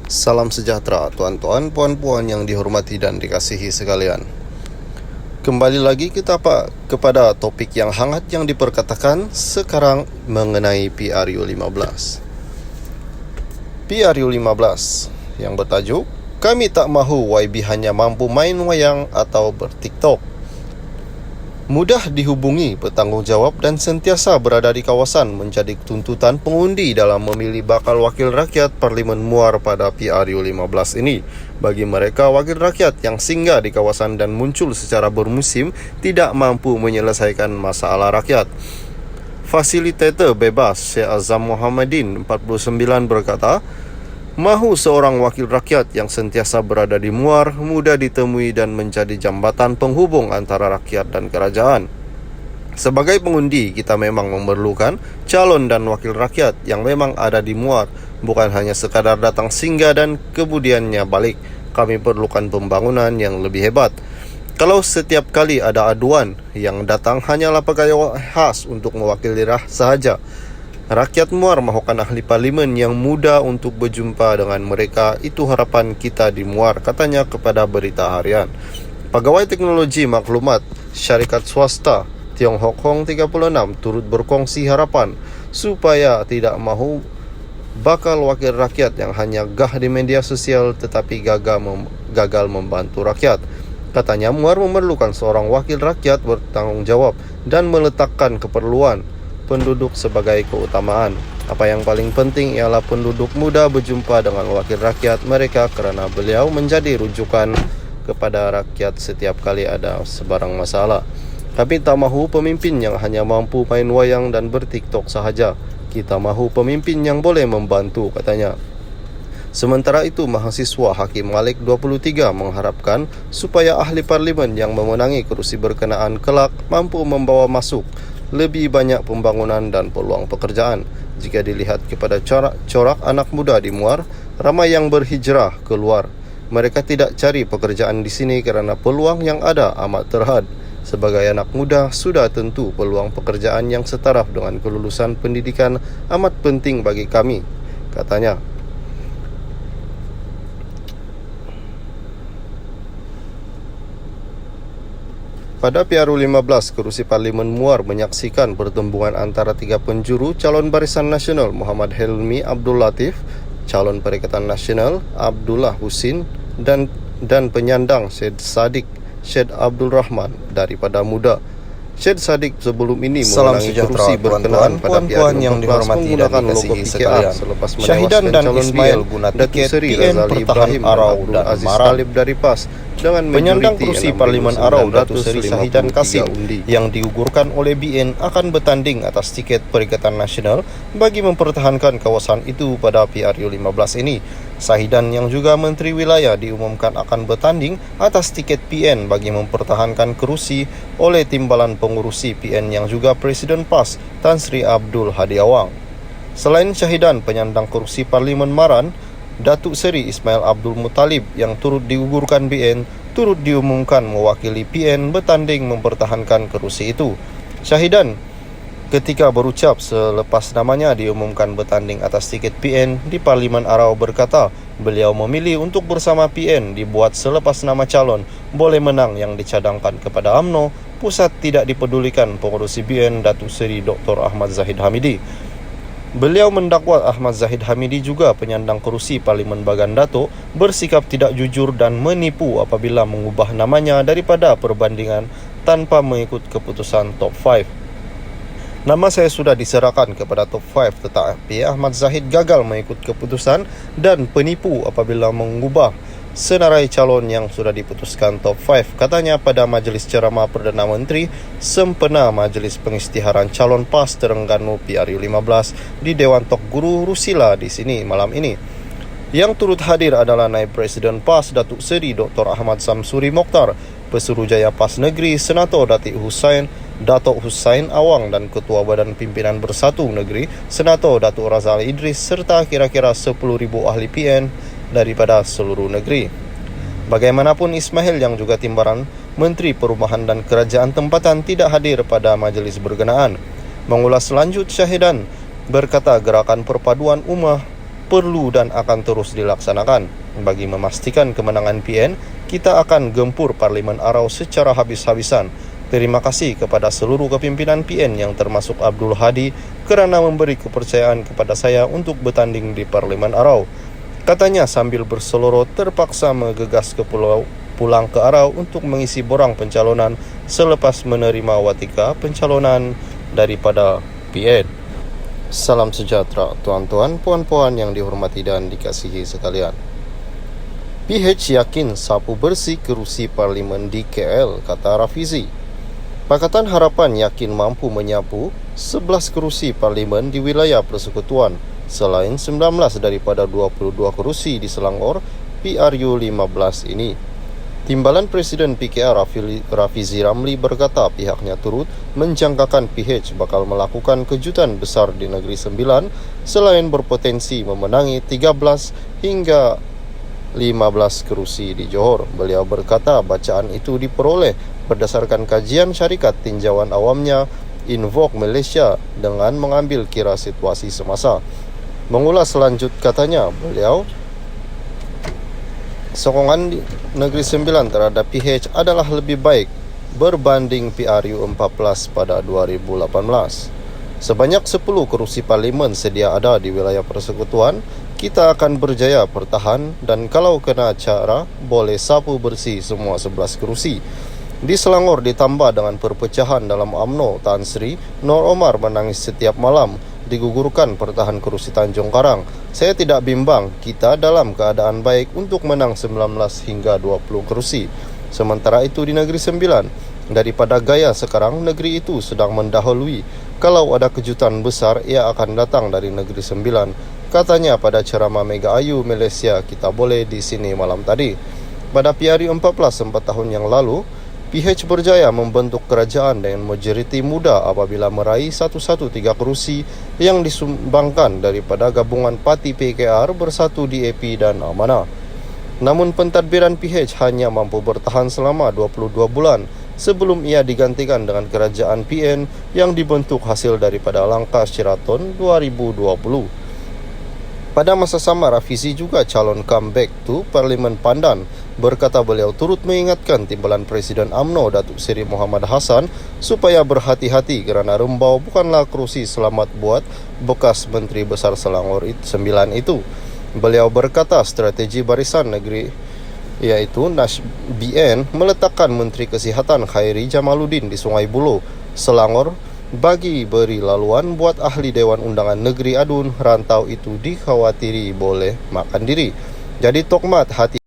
Salam sejahtera tuan-tuan, puan-puan yang dihormati dan dikasihi sekalian. Kembali lagi kita kepada topik yang hangat yang diperkatakan sekarang mengenai PRU15. PRU15 yang bertajuk, kami tak mahu YB hanya mampu main wayang atau bertiktok. Mudah dihubungi, bertanggungjawab dan sentiasa berada di kawasan menjadi tuntutan pengundi dalam memilih bakal wakil rakyat Parlimen Muar pada PRU15 ini. Bagi mereka, wakil rakyat yang singgah di kawasan dan muncul secara bermusim tidak mampu menyelesaikan masalah rakyat. Fasilitator bebas Syekh Azam Muhammadin 49 berkata, mahu seorang wakil rakyat yang sentiasa berada di Muar, mudah ditemui dan menjadi jambatan penghubung antara rakyat dan kerajaan. Sebagai pengundi, kita memang memerlukan calon dan wakil rakyat yang memang ada di Muar, bukan hanya sekadar datang singgah dan kemudiannya balik. Kami perlukan pembangunan yang lebih hebat. Kalau setiap kali ada aduan, yang datang hanyalah pegawai khas untuk mewakili sahaja. Rakyat Muar mahukan ahli parlimen yang muda untuk berjumpa dengan mereka. Itu harapan kita di Muar, katanya kepada Berita Harian. Pegawai teknologi maklumat syarikat swasta Tionghoa Hong 36 turut berkongsi harapan supaya tidak mahu bakal wakil rakyat yang hanya gah di media sosial tetapi gagal membantu rakyat. Katanya Muar memerlukan seorang wakil rakyat bertanggung jawab dan meletakkan keperluan penduduk sebagai keutamaan. Apa yang paling penting ialah penduduk muda berjumpa dengan wakil rakyat mereka kerana beliau menjadi rujukan kepada rakyat setiap kali ada sebarang masalah. Kami tak mahu pemimpin yang hanya mampu main wayang dan bertiktok sahaja. Kita mahu pemimpin yang boleh membantu, katanya. Sementara itu, mahasiswa Hakim Malik 23 mengharapkan supaya ahli parlimen yang memenangi kerusi berkenaan kelak mampu membawa masuk lebih banyak pembangunan dan peluang pekerjaan. Jika dilihat kepada corak anak muda di Muar, ramai yang berhijrah keluar. Mereka tidak cari pekerjaan di sini kerana peluang yang ada amat terhad. Sebagai anak muda, sudah tentu peluang pekerjaan yang setaraf dengan kelulusan pendidikan amat penting bagi kami, katanya. Pada PRU15, kerusi Parlimen Muar menyaksikan pertembungan antara tiga penjuru, calon Barisan Nasional Muhammad Helmi Abdul Latif, calon Perikatan Nasional Abdullah Husin dan penyandang Syed Saddiq Syed Abdul Rahman daripada Muda. Syed Saddiq sebelum ini memenangi kerusi berkenaan pada PRU yang dihormati menggunakan logo PKR selepas Syahidan dan Ismail guna Datuk tiket Seri PN Razali Pertahan Ibrahim Arau Abdul dan Aziz Maran. Talib dari PAS dengan Penyandang majoriti kerusi Parlimen Arau Datuk Seri 6.953 Syahidan Kasim undi. yang digugurkan oleh BN akan bertanding atas tiket Perikatan Nasional bagi mempertahankan kawasan itu pada PRU15 ini. Syahidan yang juga Menteri Wilayah diumumkan akan bertanding atas tiket PN bagi mempertahankan kerusi oleh timbalan pengurusi PN yang juga Presiden PAS Tan Sri Abdul Hadi Awang. Selain Syahidan, penyandang kerusi Parlimen Maran Datuk Seri Ismail Abdul Muttalib yang turut digugurkan BN turut diumumkan mewakili PN bertanding mempertahankan kerusi itu. Syahidan ketika berucap selepas namanya diumumkan bertanding atas tiket PN di Parlimen Arau berkata, beliau memilih untuk bersama PN dibuat selepas nama calon boleh menang yang dicadangkan kepada UMNO, pusat tidak dipedulikan pengurusi BN Datuk Seri Dr. Ahmad Zahid Hamidi. Beliau mendakwa Ahmad Zahid Hamidi juga penyandang kerusi Parlimen Bagan Datuk bersikap tidak jujur dan menipu apabila mengubah namanya daripada perbandingan tanpa mengikut keputusan Top 5. Nama saya sudah diserahkan kepada Top 5 tetapi Ahmad Zahid gagal mengikut keputusan dan penipu apabila mengubah senarai calon yang sudah diputuskan Top 5, katanya pada Majlis Ceramah Perdana Menteri sempena Majlis Pengisytiharan Calon PAS Terengganu PRU15 di Dewan Tok Guru Rusila di sini malam ini. Yang turut hadir adalah Naib Presiden PAS Datuk Seri Dr. Ahmad Samsuri Mokhtar, Pesuruhjaya PAS Negeri Senator Datuk Hussain Awang dan Ketua Badan Pimpinan Bersatu Negeri Senator Datuk Razali Idris serta kira-kira 10,000 ahli PN daripada seluruh negeri. Bagaimanapun, Ismail yang juga timbalan Menteri Perumahan dan Kerajaan Tempatan tidak hadir pada majlis berkenaan. Mengulas lanjut, Syahidan berkata gerakan perpaduan ummah perlu dan akan terus dilaksanakan. Bagi memastikan kemenangan PN, kita akan gempur Parlimen Arau secara habis-habisan. Terima kasih kepada seluruh kepimpinan PN yang termasuk Abdul Hadi kerana memberi kepercayaan kepada saya untuk bertanding di Parlimen Arau. Katanya sambil berseloroh terpaksa menggegas pulang ke Arau untuk mengisi borang pencalonan selepas menerima watika pencalonan daripada PN. Salam sejahtera tuan-tuan, puan-puan yang dihormati dan dikasihi sekalian. PH yakin sapu bersih kerusi parlimen di KL, kata Rafizi. Pakatan Harapan yakin mampu menyapu 11 kerusi parlimen di wilayah persekutuan selain 19 daripada 22 kerusi di Selangor PRU 15 ini. Timbalan Presiden PKR Rafizi Ramli berkata pihaknya turut menjangkakan PH bakal melakukan kejutan besar di Negeri Sembilan selain berpotensi memenangi 13 hingga 15 kerusi di Johor. Beliau berkata bacaan itu diperoleh berdasarkan kajian syarikat tinjauan awamnya Invoke Malaysia dengan mengambil kira situasi semasa. Mengulas lanjut katanya, beliau sokongan di Negeri Sembilan terhadap PH adalah lebih baik berbanding PRU 14 pada 2018. Sebanyak 10 kerusi parlimen sedia ada di wilayah persekutuan. Kita akan berjaya bertahan dan kalau kena cara boleh sapu bersih semua 11 kerusi. Di Selangor ditambah dengan perpecahan dalam UMNO, Tan Sri Nur Omar menangis setiap malam digugurkan pertahan kerusi Tanjung Karang. Saya tidak bimbang, kita dalam keadaan baik untuk menang 19 hingga 20 kerusi. Sementara itu di Negeri Sembilan, daripada gaya sekarang negeri itu sedang mendahului. Kalau ada kejutan besar, ia akan datang dari Negeri Sembilan. Katanya pada ceramah Mega Ayu Malaysia kita boleh di sini malam tadi. Pada PRU 14 4 tahun yang lalu, PH berjaya membentuk kerajaan dengan majoriti muda apabila meraih 113 kerusi yang disumbangkan daripada gabungan parti PKR Bersatu DAP dan Amanah. Namun pentadbiran PH hanya mampu bertahan selama 22 bulan sebelum ia digantikan dengan kerajaan PN yang dibentuk hasil daripada langkah Sheraton 2020. Pada masa sama, Rafizi juga calon comeback to Parlimen Pandan. Berkata beliau turut mengingatkan timbalan Presiden UMNO Datuk Seri Muhammad Hassan supaya berhati-hati kerana Rembau bukanlah kerusi selamat buat bekas Menteri Besar Selangor 9 itu. Beliau berkata strategi Barisan Negeri iaitu Nash BN meletakkan Menteri Kesihatan Khairi Jamaluddin di Sungai Buloh, Selangor bagi beri laluan buat ahli Dewan Undangan Negeri Adun rantau itu dikhawatiri boleh makan diri. Jadi Tokmat hati